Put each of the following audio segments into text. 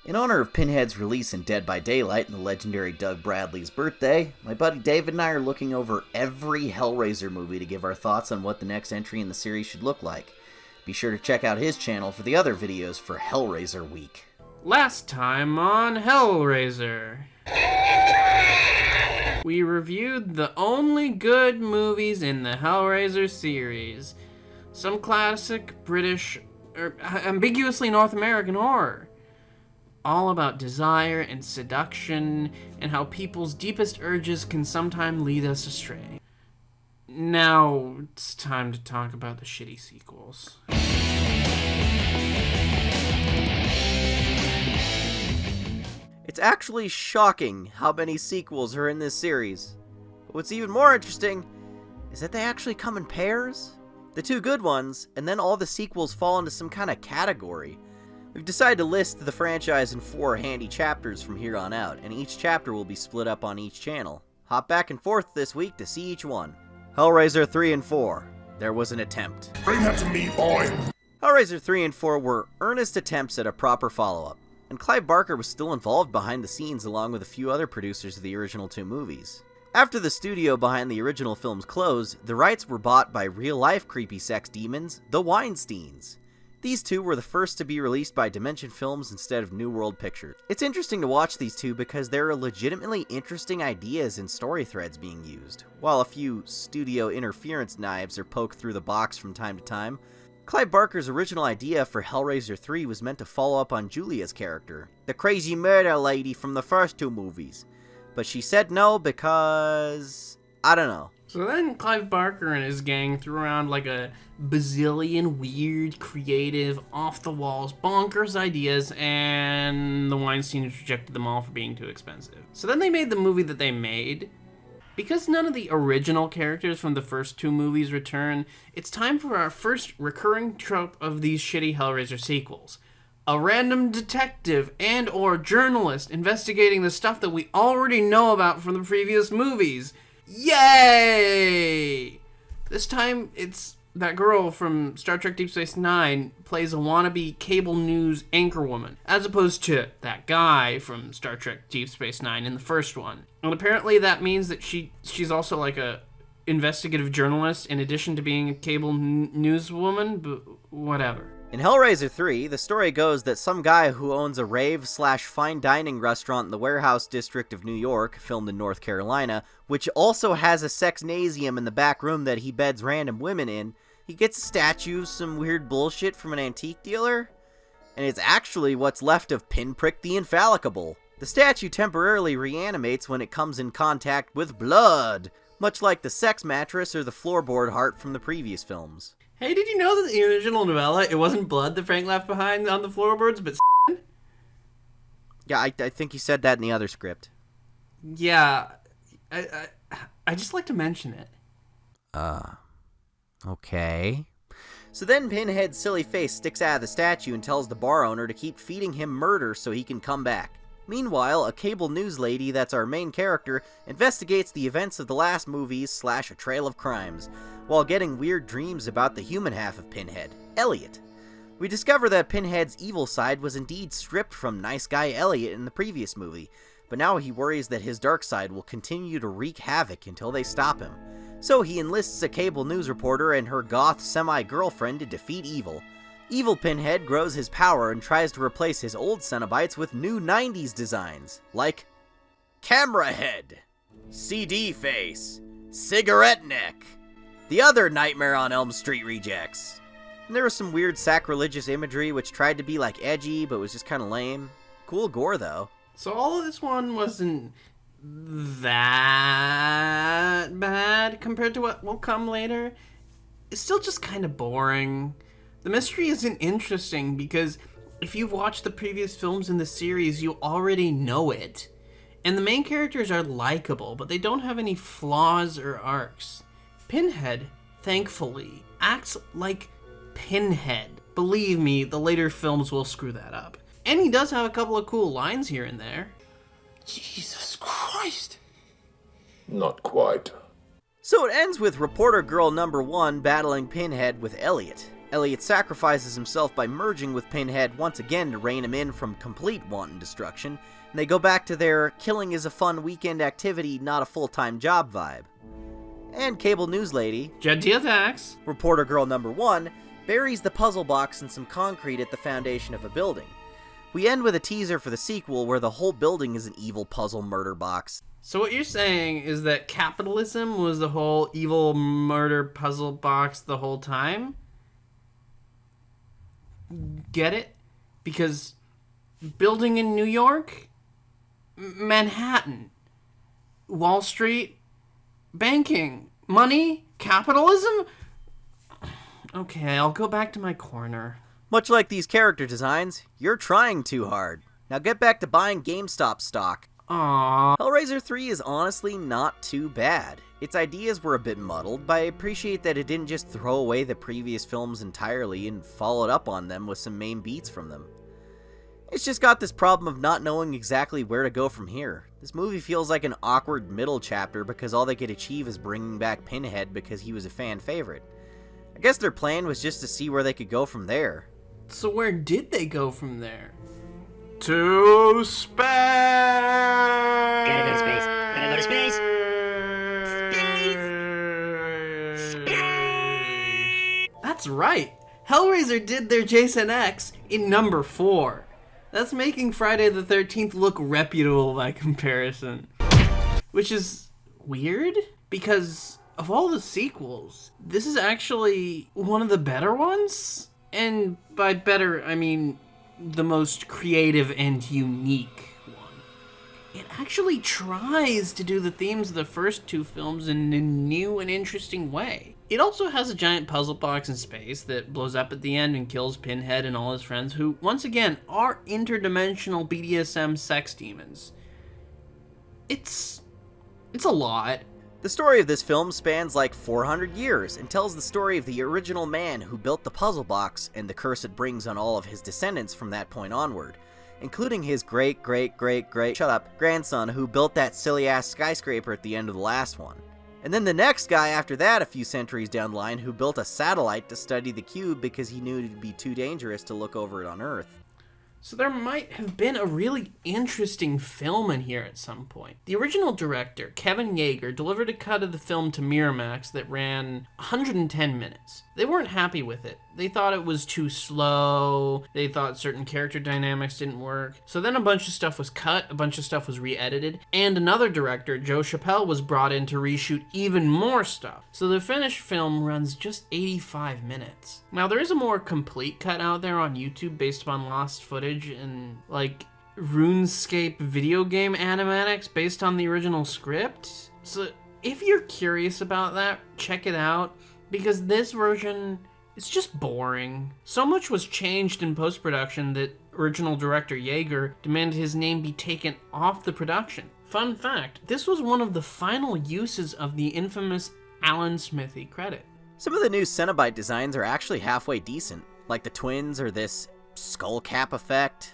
In honor of Pinhead's release in Dead by Daylight and the legendary Doug Bradley's birthday, my buddy David and I are looking over every Hellraiser movie to give our thoughts on what the next entry in the series should look like. Be sure to check out his channel for the other videos for Hellraiser Week. Last time on Hellraiser, we reviewed the only good movies in the Hellraiser series. Some classic British, or ambiguously North American horror. All about desire and seduction, and how people's deepest urges can sometimes lead us astray. Now, it's time to talk about the shitty sequels. It's actually shocking how many sequels are in this series. But what's even more interesting is that they actually come in pairs. The two good ones, and then all the sequels fall into some kind of category. We've decided to list the franchise in 4 handy chapters from here on out, and each chapter will be split up on each channel. Hop back and forth this week to see each one. Hellraiser 3 and 4. There was an attempt. Bring that to me, boy! Hellraiser 3 and 4 were earnest attempts at a proper follow-up, and Clive Barker was still involved behind the scenes along with a few other producers of the original 2 movies. After the studio behind the original films closed, the rights were bought by real-life creepy sex demons, the Weinsteins. These 2 were the first to be released by Dimension Films instead of New World Pictures. It's interesting to watch these 2 because there are legitimately interesting ideas and story threads being used. While a few studio interference knives are poked through the box from time to time, Clive Barker's original idea for Hellraiser 3 was meant to follow up on Julia's character, the crazy murder lady from the first 2 movies. But she said no because... I don't know. So then Clive Barker and his gang threw around like a bazillion weird, creative, off-the-walls, bonkers ideas, and the Weinsteins rejected them all for being too expensive. So then they made the movie that they made. Because none of the original characters from the first 2 movies return, it's time for our first recurring trope of these shitty Hellraiser sequels. A random detective and or journalist investigating the stuff that we already know about from the previous movies. Yay! This time, it's that girl from Star Trek Deep Space Nine plays a wannabe cable news anchorwoman, as opposed to that guy from Star Trek Deep Space Nine in the first one. And apparently that means that she's also like a investigative journalist in addition to being a cable newswoman, but whatever. In Hellraiser 3, the story goes that some guy who owns a rave/fine dining restaurant in the Warehouse District of New York, filmed in North Carolina, which also has a sexnasium in the back room that he beds random women in, he gets a statue of some weird bullshit from an antique dealer, and it's actually what's left of Pinprick the Infallible. The statue temporarily reanimates when it comes in contact with blood, much like the sex mattress or the floorboard heart from the previous films. Hey, did you know that in the original novella, it wasn't blood that Frank left behind on the floorboards, but Yeah, I think you said that in the other script. Yeah, I just like to mention it. Okay. So then Pinhead's silly face sticks out of the statue and tells the bar owner to keep feeding him murder so he can come back. Meanwhile, a cable news lady that's our main character investigates the events of the last movies / a trail of crimes, while getting weird dreams about the human half of Pinhead, Elliot. We discover that Pinhead's evil side was indeed stripped from nice guy Elliot in the previous movie, but now he worries that his dark side will continue to wreak havoc until they stop him. So he enlists a cable news reporter and her goth semi-girlfriend to defeat evil. Evil Pinhead grows his power and tries to replace his old Cenobites with new 90s designs, like Camera Head, CD Face, Cigarette Neck, the other Nightmare on Elm Street rejects. And there was some weird sacrilegious imagery which tried to be like edgy but was just kind of lame. Cool gore though. So all of this one wasn't that bad compared to what will come later. It's still just kind of boring. The mystery isn't interesting because if you've watched the previous films in the series, you already know it. And the main characters are likable, but they don't have any flaws or arcs. Pinhead, thankfully, acts like Pinhead. Believe me, the later films will screw that up. And he does have a couple of cool lines here and there. Jesus Christ! Not quite. So it ends with reporter girl number 1 battling Pinhead with Elliot. Elliot sacrifices himself by merging with Pinhead once again to rein him in from complete wanton destruction, and they go back to their killing is a fun weekend activity, not a full-time job vibe. And cable news lady, Gentle attacks. reporter girl number 1, buries the puzzle box in some concrete at the foundation of a building. We end with a teaser for the sequel where the whole building is an evil puzzle murder box. So what you're saying is that capitalism was the whole evil murder puzzle box the whole time? Get it? Because building in New York, Manhattan, Wall Street, banking, money, capitalism? Okay, I'll go back to my corner. Much like these character designs, you're trying too hard. Now get back to buying GameStop stock. Aww. Hellraiser 3 is honestly not too bad. Its ideas were a bit muddled, but I appreciate that it didn't just throw away the previous films entirely and followed up on them with some main beats from them. It's just got this problem of not knowing exactly where to go from here. This movie feels like an awkward middle chapter because all they could achieve is bringing back Pinhead because he was a fan favorite. I guess their plan was just to see where they could go from there. So where did they go from there? To space! Gotta go to space. Gotta go to space. That's right. Hellraiser did their Jason X in number 4. That's making Friday the 13th look reputable by comparison. Which is weird, because of all the sequels, this is actually one of the better ones? And by better, I mean the most creative and unique one. It actually tries to do the themes of the first 2 films in a new and interesting way. It also has a giant puzzle box in space that blows up at the end and kills Pinhead and all his friends, who, once again, are interdimensional BDSM sex demons. It's a lot. The story of this film spans like 400 years and tells the story of the original man who built the puzzle box and the curse it brings on all of his descendants from that point onward, including his great-great-great-great-grandson who built that silly-ass skyscraper at the end of the last one. And then the next guy after that a few centuries down the line who built a satellite to study the cube because he knew it'd be too dangerous to look over it on Earth. So there might have been a really interesting film in here at some point. The original director, Kevin Yeager, delivered a cut of the film to Miramax that ran 110 minutes. They weren't happy with it. They thought it was too slow. They thought certain character dynamics didn't work. So then a bunch of stuff was cut, a bunch of stuff was re-edited, and another director, Joe Chappelle, was brought in to reshoot even more stuff. So the finished film runs just 85 minutes. Now there is a more complete cut out there on YouTube based upon lost footage and like RuneScape video game animatics based on the original script. So if you're curious about that, check it out, because this version is just boring. So much was changed in post-production that original director Yeager demanded his name be taken off the production. Fun fact, this was one of the final uses of the infamous Alan Smithy credit. Some of the new Cenobite designs are actually halfway decent, like the twins or this skull cap effect.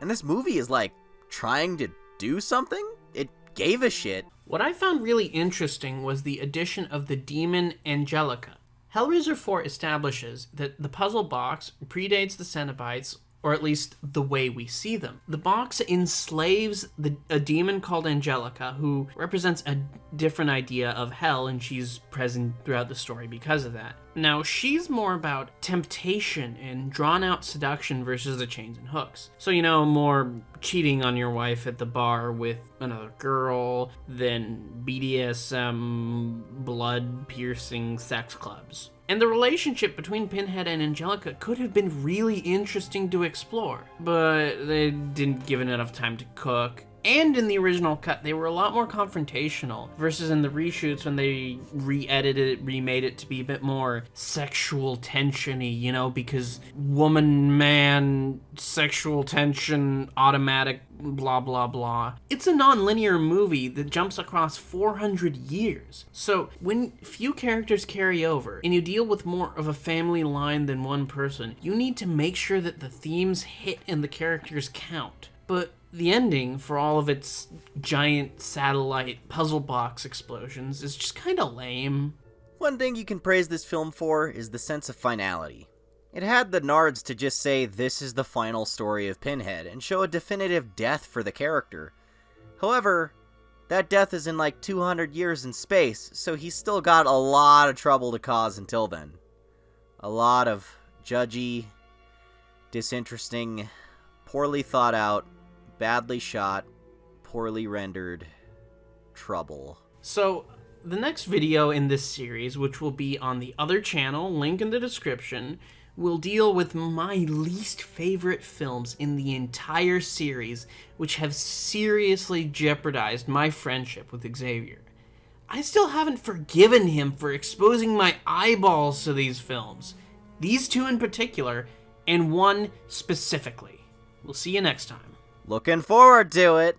And this movie is like trying to do something? It gave a shit. What I found really interesting was the addition of the demon Angelica. Hellraiser IV establishes that the puzzle box predates the Cenobites, or at least the way we see them. The box enslaves a demon called Angelica, who represents a different idea of hell, and she's present throughout the story because of that. Now, she's more about temptation and drawn-out seduction versus the chains and hooks. So, you know, more cheating on your wife at the bar with another girl than BDSM, blood-piercing sex clubs. And the relationship between Pinhead and Angelica could have been really interesting to explore, but they didn't give it enough time to cook. And in the original cut, they were a lot more confrontational, versus in the reshoots when they re-edited it, remade it to be a bit more sexual tension-y, you know, because woman-man, sexual tension, automatic, blah blah blah. It's a non-linear movie that jumps across 400 years. So when few characters carry over and you deal with more of a family line than one person, you need to make sure that the themes hit and the characters count. But the ending, for all of its giant satellite puzzle box explosions, is just kinda lame. One thing you can praise this film for is the sense of finality. It had the nards to just say this is the final story of Pinhead and show a definitive death for the character. However, that death is in like 200 years in space, so he's still got a lot of trouble to cause until then. A lot of judgy, disinteresting, poorly thought out, badly shot, poorly rendered trouble. So, the next video in this series, which will be on the other channel, link in the description, will deal with my least favorite films in the entire series, which have seriously jeopardized my friendship with Xavier. I still haven't forgiven him for exposing my eyeballs to these films. These two in particular, and one specifically. We'll see you next time. Looking forward to it!